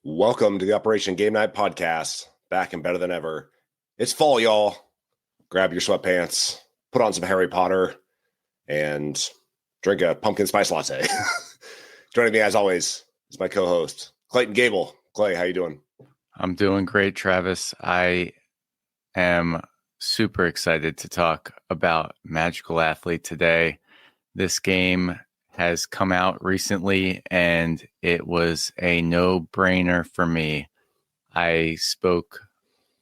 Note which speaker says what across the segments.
Speaker 1: Welcome to the Operation Game Night podcast, back and better than ever. It's fall, y'all. Grab your sweatpants, put on some Harry Potter, and drink a pumpkin spice latte. Joining me, as always, is my co-host, Clayton Gable. Clay, how you doing?
Speaker 2: I'm doing great, Travis. I am super excited to talk about Magical Athlete today. This game has come out recently, and it was a no-brainer for me. I spoke,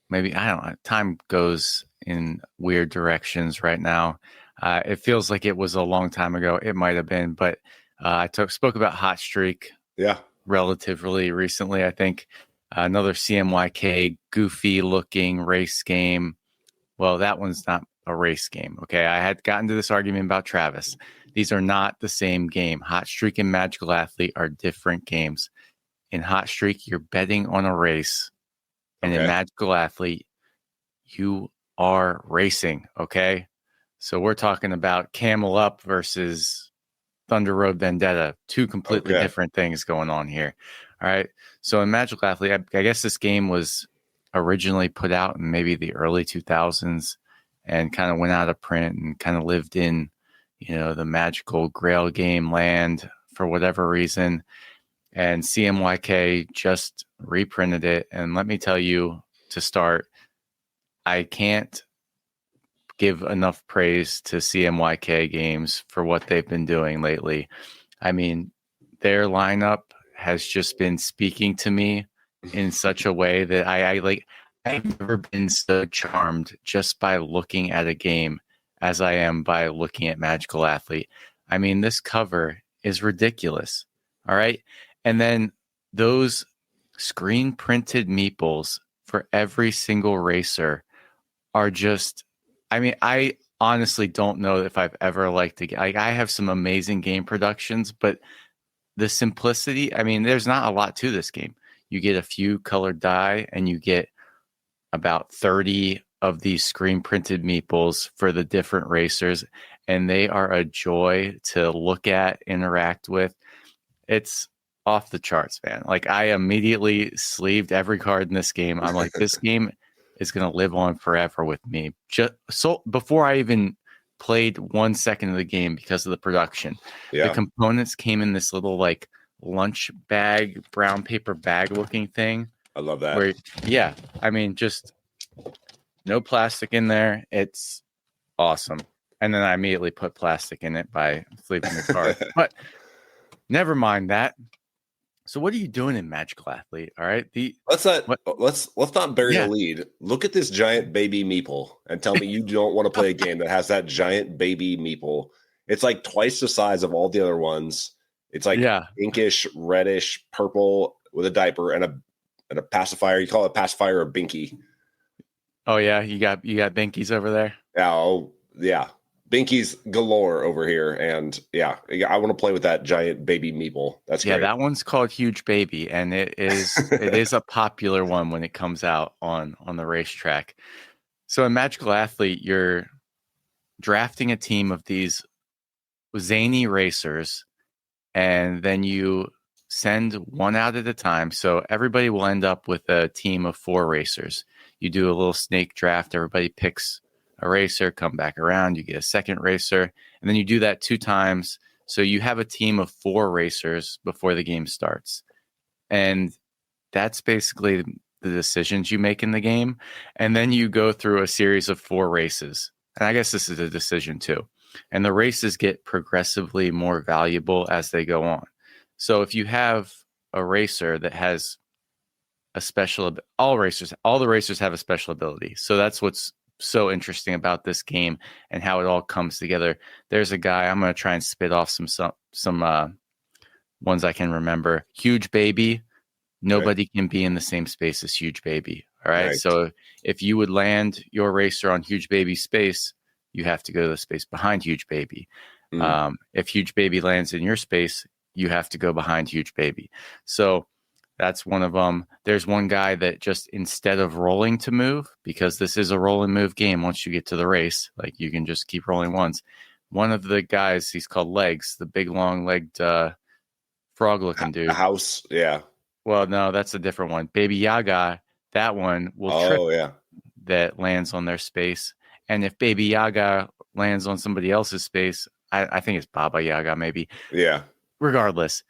Speaker 2: maybe, I don't know, time goes in weird directions right now. It feels like it was a long time ago. It might have been, but I spoke about Hot Streak relatively recently, I think. Another CMYK goofy-looking race game. Well, that one's not a race game, okay? I had gotten to this argument about Travis. These are not the same game. Hot Streak and Magical Athlete are different games. In Hot Streak, you're betting on a race. And in Magical Athlete, you are racing, okay? So we're talking about Camel Up versus Thunder Road Vendetta. Two completely different things going on here. All right. So in Magical Athlete, I guess this game was originally put out in maybe the early 2000s and kind of went out of print and kind of lived in, the magical Grail game land for whatever reason. And CMYK just reprinted it. And let me tell you to start, I can't give enough praise to CMYK games for what they've been doing lately. I mean, their lineup has just been speaking to me in such a way that I've never been so charmed just by looking at a game as I am by looking at Magical Athlete. I mean, this cover is ridiculous. All right. And then those screen printed meeples for every single racer are just, I honestly don't know if I've ever liked to get, I have some amazing game productions, but the simplicity, there's not a lot to this game. You get a few colored die and you get about 30 of these screen printed meeples for the different racers. And they are a joy to look at, interact with. It's off the charts, man. Like, I immediately sleeved every card in this game. I'm like, this game is going to live on forever with me. Just so before I even played 1 second of the game because of the production. The components came in this little like lunch bag, brown paper bag looking thing.
Speaker 1: I love that.
Speaker 2: Just no plastic in there. It's awesome. And then I immediately put plastic in it by sleeving the card. But never mind that. So what are you doing in Magical Athlete? All right.
Speaker 1: Let's not bury the lead. Look at this giant baby meeple and tell me you don't want to play a game that has that giant baby meeple. It's like twice the size of all the other ones. It's like pinkish, reddish, purple with a diaper and a pacifier. You call it a pacifier or binky.
Speaker 2: Oh yeah, you got binkies over there.
Speaker 1: Oh yeah. Binkies galore over here, and I want to play with that giant baby meeple. That's great.
Speaker 2: That one's called Huge Baby, and it is a popular one when it comes out on the racetrack. So in Magical Athlete, you're drafting a team of these zany racers, and then you send one out at a time. So everybody will end up with a team of 4 racers. You do a little snake draft. Everybody picks a racer, come back around, you get a second racer, and then you do that 2 times. So you have a team of 4 racers before the game starts. And that's basically the decisions you make in the game. And then you go through a series of 4 races. And I guess this is a decision too. And the races get progressively more valuable as they go on. So if you have a racer that has a special, all the racers have a special ability. So that's what's so interesting about this game and how it all comes together. There's a guy, I'm going to try and spit off some ones I can remember. Huge Baby. Nobody can be in the same space as Huge Baby. All right. So if you would land your racer on Huge Baby space, you have to go to the space behind Huge Baby. If Huge Baby lands in your space, you have to go behind Huge Baby. So that's one of them. There's one guy that just, instead of rolling to move, because this is a roll and move game once you get to the race, like you can just keep rolling once. One of the guys, he's called Legs, the big long-legged frog-looking dude.
Speaker 1: House, yeah.
Speaker 2: Well, no, that's a different one. Baby Yaga, that one will trip
Speaker 1: Oh yeah.
Speaker 2: that lands on their space. And if Baby Yaga lands on somebody else's space, I think it's Baba Yaga maybe.
Speaker 1: Yeah.
Speaker 2: Regardless,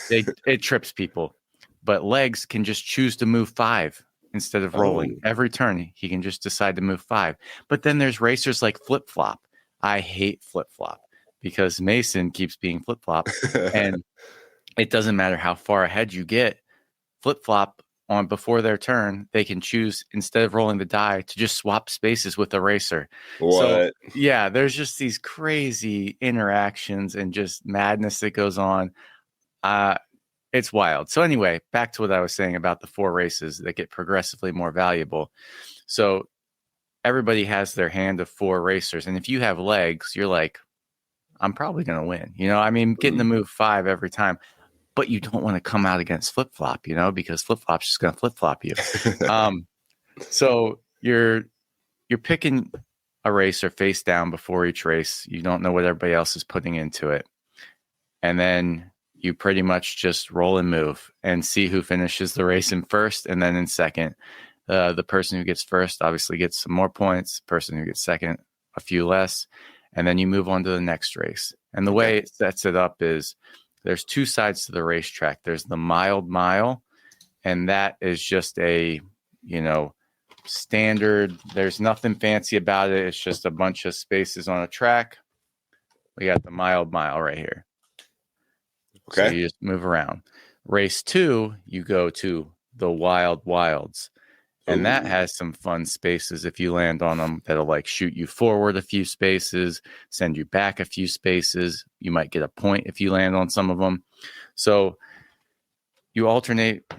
Speaker 2: it trips people. But Legs can just choose to move 5 instead of rolling. Every turn, he can just decide to move 5. But then there's racers like Flip Flop. I hate Flip Flop because Mason keeps being Flip Flop. And it doesn't matter how far ahead you get. Flip Flop on before their turn, they can choose, instead of rolling the die, to just swap spaces with the racer.
Speaker 1: What?
Speaker 2: So yeah, there's just these crazy interactions and just madness that goes on. It's wild. So anyway, back to what I was saying about the 4 races that get progressively more valuable. So everybody has their hand of 4 racers, and if you have Legs, you're like, I'm probably going to win. I mean, getting to move 5 every time. But you don't want to come out against Flip Flop, because Flip Flop's just going to flip flop you. So you're picking a racer face down before each race. You don't know what everybody else is putting into it. And then you pretty much just roll and move and see who finishes the race in first and then in second. The person who gets first obviously gets some more points. The person who gets second, a few less. And then you move on to the next race. And the way it sets it up is there's 2 sides to the racetrack. There's the mild mile, and that is just a, standard. There's nothing fancy about it. It's just a bunch of spaces on a track. We got the mild mile right here. Okay. So you just move around. Race 2, you go to the wild wilds. And that has some fun spaces if you land on them that'll like shoot you forward a few spaces, send you back a few spaces. You might get a point if you land on some of them. So you alternate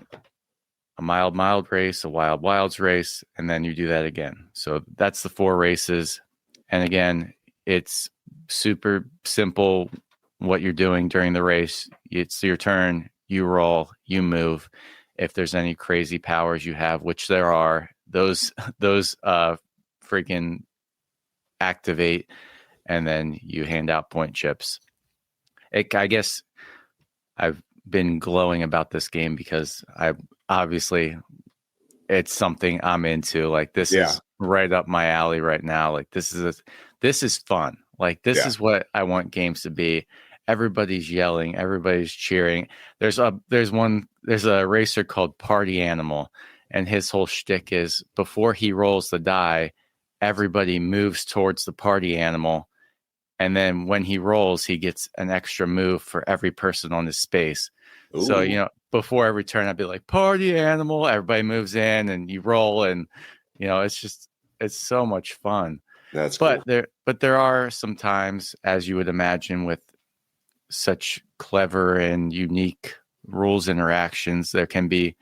Speaker 2: a mild race, a wild wilds race, and then you do that again. So that's the 4 races. And again, it's super simple what you're doing during the race. It's your turn, you roll, you move. If there's any crazy powers you have, which there are, those freaking activate, and then you hand out point chips. I guess I've been glowing about this game because it's something I'm into. Like this is right up my alley right now. Like this is fun. Like this is what I want games to be. Everybody's yelling, everybody's cheering. There's a racer called Party Animal, and his whole shtick is before he rolls the die, everybody moves towards the party animal, and then when he rolls, he gets an extra move for every person on his space. Ooh. So before every turn, I'd be like, Party Animal, everybody moves in, and you roll, and it's so much fun.
Speaker 1: That's cool.
Speaker 2: But there are some times, as you would imagine, with such clever and unique rules interactions, there can be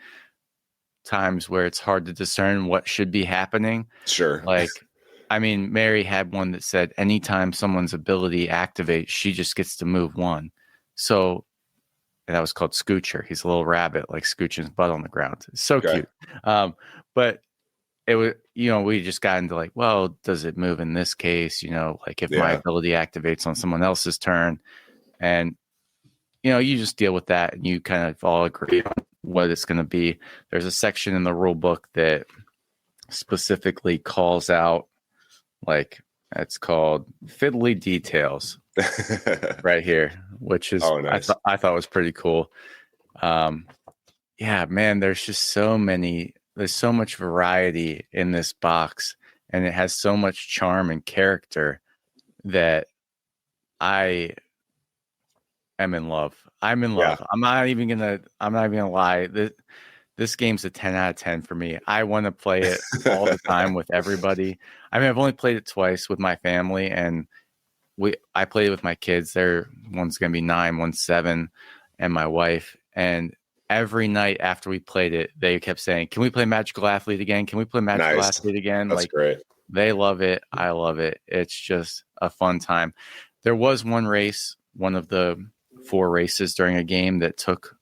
Speaker 2: times where it's hard to discern what should be happening.
Speaker 1: Sure.
Speaker 2: Like, I mean, Mary had one that said anytime someone's ability activates, she just gets to move 1. So, and that was called Scoocher. He's a little rabbit, like scooching his butt on the ground. It's so cute. But it was, we just got into like, well, does it move in this case? Like if my ability activates on someone else's turn. And, you just deal with that and you kind of all agree on what it's going to be. There's a section in the rule book that specifically calls out, like, it's called Fiddly Details right here, which is, nice. I thought was pretty cool. Yeah, man, there's so much variety in this box, and it has so much charm and character that I am in love. I'm in love. I'm not even gonna lie. This game's a 10 out of 10 for me. I want to play it all the time with everybody. I mean, I've only played it twice with my family, and I played it with my kids. One's gonna be 9, one's 7, and my wife. And every night after we played it, they kept saying, "Can we play Magical Athlete again? Can we play Magical Athlete again?"
Speaker 1: That's great.
Speaker 2: They love it. I love it. It's just a fun time. There was one race, one of the 4 races during a game that took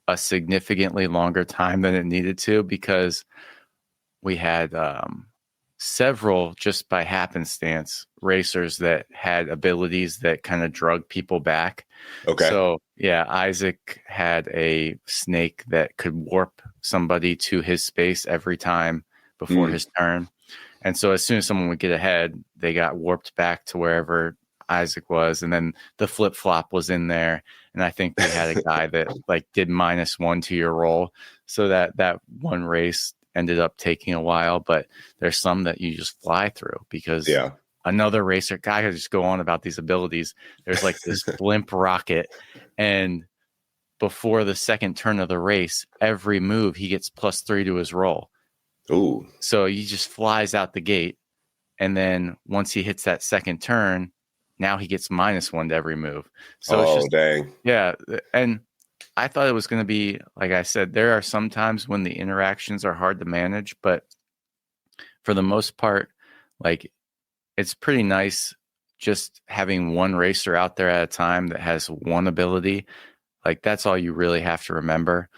Speaker 2: a significantly longer time than it needed to because we had several, just by happenstance, racers that had abilities that kind of drug people back.
Speaker 1: Okay.
Speaker 2: So Yeah, Isaac had a snake that could warp somebody to his space every time before his turn. And so as soon as someone would get ahead, they got warped back to wherever Isaac was. And then the flip flop was in there. And I think we had a guy that like did -1 to your roll. So that one race ended up taking a while, but there's some that you just fly through because another racer guy could just go on about these abilities. There's like this blimp rocket, and before the second turn of the race, every move he gets +3 to his roll.
Speaker 1: Ooh.
Speaker 2: So he just flies out the gate, and then once he hits that second turn, now he gets -1 to every move. So it's just,
Speaker 1: dang.
Speaker 2: Yeah, and I thought it was going to be, like I said, there are some times when the interactions are hard to manage, but for the most part, like, it's pretty nice just having one racer out there at a time that has one ability. Like, that's all you really have to remember.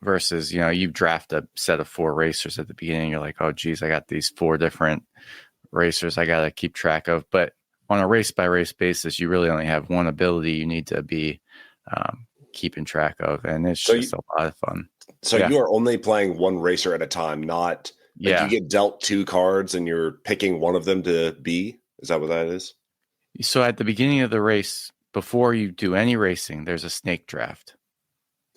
Speaker 2: Versus, you draft a set of 4 racers at the beginning. You're like, oh, geez, I got these 4 different racers I got to keep track of. But on a race by race basis, you really only have one ability you need to be keeping track of. And it's just a lot of fun.
Speaker 1: So you are only playing one racer at a time, not like you get dealt 2 cards and you're picking one of them to be? Is that what that is?
Speaker 2: So at the beginning of the race, before you do any racing, there's a snake draft.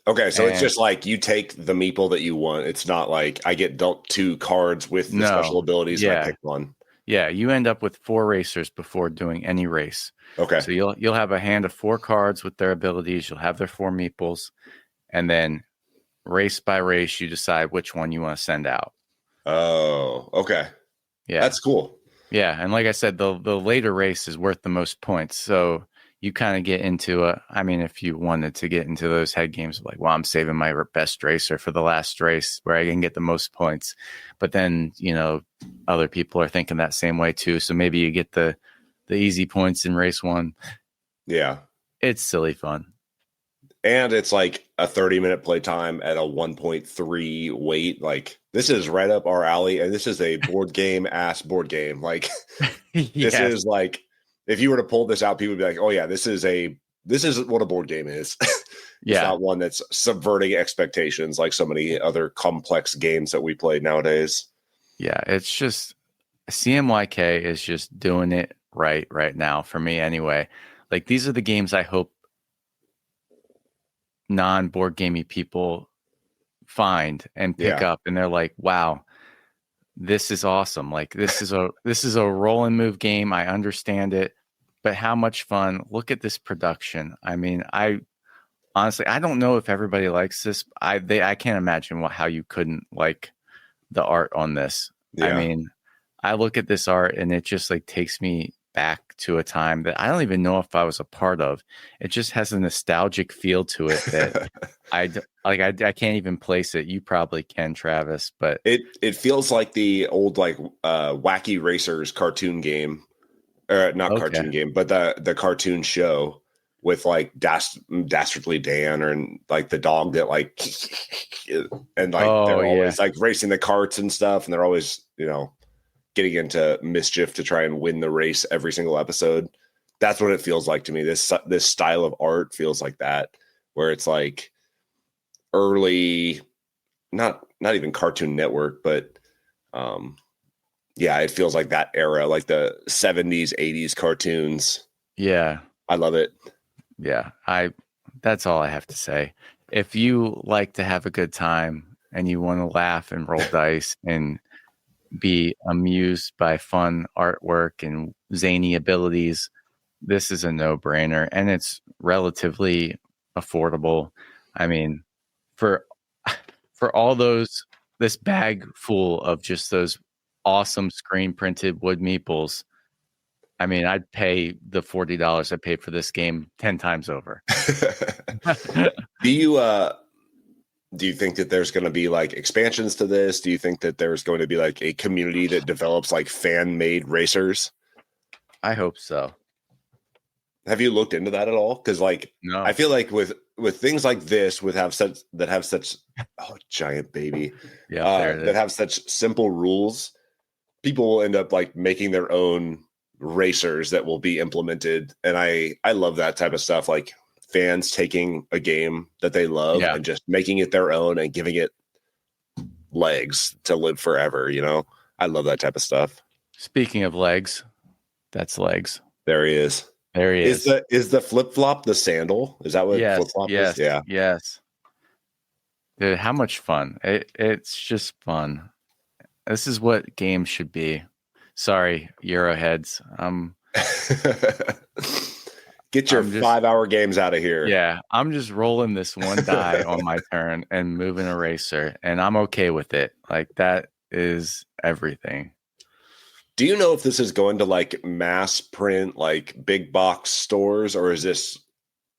Speaker 1: Okay, so it's just like you take the meeple that you want. It's not like I get dealt 2 cards with the special abilities and I pick one.
Speaker 2: Yeah, you end up with 4 racers before doing any race.
Speaker 1: Okay.
Speaker 2: So you'll have a hand of 4 cards with their abilities. You'll have their 4 meeples, and then race by race, you decide which one you want to send out.
Speaker 1: Oh, okay.
Speaker 2: Yeah,
Speaker 1: that's cool.
Speaker 2: Yeah, and like I said, the later race is worth the most points. So you kind of get into if you wanted to get into those head games, like, well, I'm saving my best racer for the last race where I can get the most points. But then, other people are thinking that same way too. So maybe you get the easy points in race 1.
Speaker 1: Yeah.
Speaker 2: It's silly fun.
Speaker 1: And it's like a 30-minute playtime at a 1.3 weight. Like, this is right up our alley. And this is a board game. Like, this is like, if you were to pull this out, people would be like, oh yeah, this is what a board game is. It's not one that's subverting expectations like so many other complex games that we play nowadays.
Speaker 2: Yeah, it's just CMYK is just doing it right now for me anyway. Like, these are the games I hope non-board gamey people find and pick up, and they're like, wow, this is awesome. Like, this is a roll and move game. I understand it, but how much fun. Look at this production. I mean, I honestly don't know if everybody likes this. I can't imagine how you couldn't like the art on this. I mean, I look at this art and it just like takes me back to a time that I don't even know if I was a part of. It just has a nostalgic feel to it that I can't even place it. You probably can, Travis, but
Speaker 1: it feels like the old like Wacky Racers cartoon game, or not cartoon game, but the cartoon show with like Dastardly Dan, or like the dog that like and like they're always like racing the carts and stuff, and they're always getting into mischief to try and win the race every single episode. That's what it feels like to me. This style of art feels like that, where it's like early, not even Cartoon Network, but it feels like that era, like the 70s, 80s cartoons.
Speaker 2: Yeah.
Speaker 1: I love it.
Speaker 2: Yeah. That's all I have to say. If you like to have a good time and you want to laugh and roll dice and be amused by fun artwork and zany abilities, this is a no-brainer, and it's relatively affordable. I mean, for all this bag full of just those awesome screen printed wood meeples, I mean, I'd pay the $40 I paid for this game 10 times over.
Speaker 1: Do you think that there's going to be like expansions to this? Do you think that there's going to be like a community that develops like fan-made racers?
Speaker 2: I hope so.
Speaker 1: Have you looked into that at all? Because like,
Speaker 2: no.
Speaker 1: I feel like with things like this, have such giant baby, that have such simple rules, people will end up like making their own racers that will be implemented, and I love that type of stuff. Like, fans taking a game that they love and just making it their own and giving it legs to live forever. You know, I love that type of stuff.
Speaker 2: Speaking of legs, that's legs.
Speaker 1: There he is.
Speaker 2: There he is.
Speaker 1: Is the flip flop the sandal? Is that what flip flop is? Yeah.
Speaker 2: Yes. Dude, how much fun. It's just fun. This is what games should be. Sorry, Euroheads.
Speaker 1: Get your 5-hour games out of here.
Speaker 2: Yeah, I'm just rolling this one die on my turn and moving a eraser, and I'm okay with it. Like, that is everything.
Speaker 1: Do you know if this is going to like mass print, like big box stores, or is this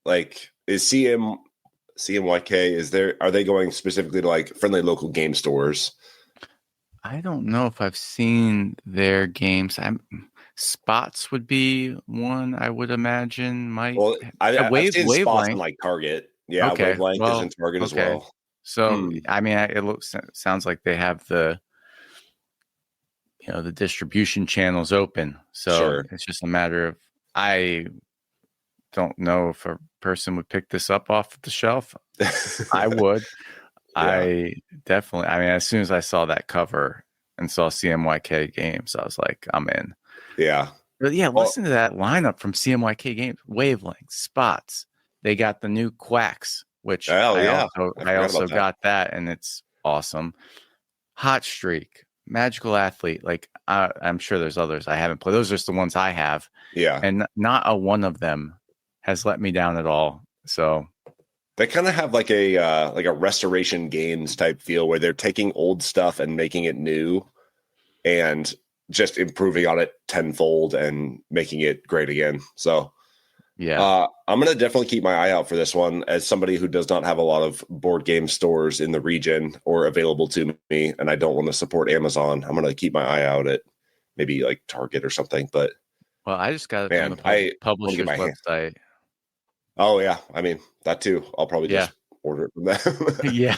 Speaker 1: like CMYK? Are they going specifically to like friendly local game stores?
Speaker 2: I don't know if I've seen their games. Spots would be one I would imagine. I've seen Spots in like Target.
Speaker 1: Yeah, okay. Wavelength is in Target as well.
Speaker 2: So I mean, sounds like they have the distribution channels open. So It's just a matter of, I don't know if a person would pick this up off the shelf. I would. I definitely. I mean, as soon as I saw that cover and saw CMYK games, I was like, I'm in.
Speaker 1: Yeah.
Speaker 2: But listen to that lineup from CMYK games. Wavelength, Spots. They got the new Quacks, which I also got that, and it's awesome. Hot Streak, Magical Athlete. Like, I'm sure there's others I haven't played. Those are just the ones I have.
Speaker 1: Yeah.
Speaker 2: And not a one of them has let me down at all. So
Speaker 1: they kind of have like a restoration games type feel where they're taking old stuff and making it new and just improving on it tenfold and making it great again. So I'm going to definitely keep my eye out for this one as somebody who does not have a lot of board game stores in the region or available to me, and I don't want to support Amazon. I'm going to keep my eye out at maybe like Target or something. But
Speaker 2: I just got it on the publisher's website.
Speaker 1: Oh yeah, I mean that too. I'll probably just order it from them.
Speaker 2: Yeah.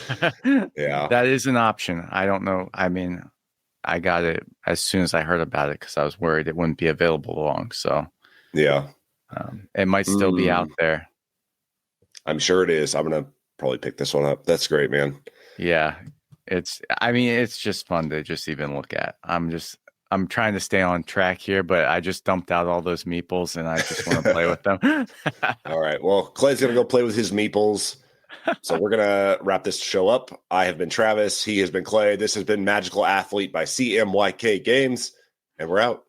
Speaker 2: That is an option. I don't know. I mean, I got it as soon as I heard about it because I was worried it wouldn't be available long. So it might still be out there.
Speaker 1: I'm sure it is. I'm gonna probably pick this one up. That's great, man.
Speaker 2: Yeah, it's just fun to just even look at. I'm trying to stay on track here, but I just dumped out all those meeples and I just want to play with them.
Speaker 1: All right. Well, Clay's going to go play with his meeples. So we're going to wrap this show up. I have been Travis. He has been Clay. This has been Magical Athlete by CMYK Games, and we're out.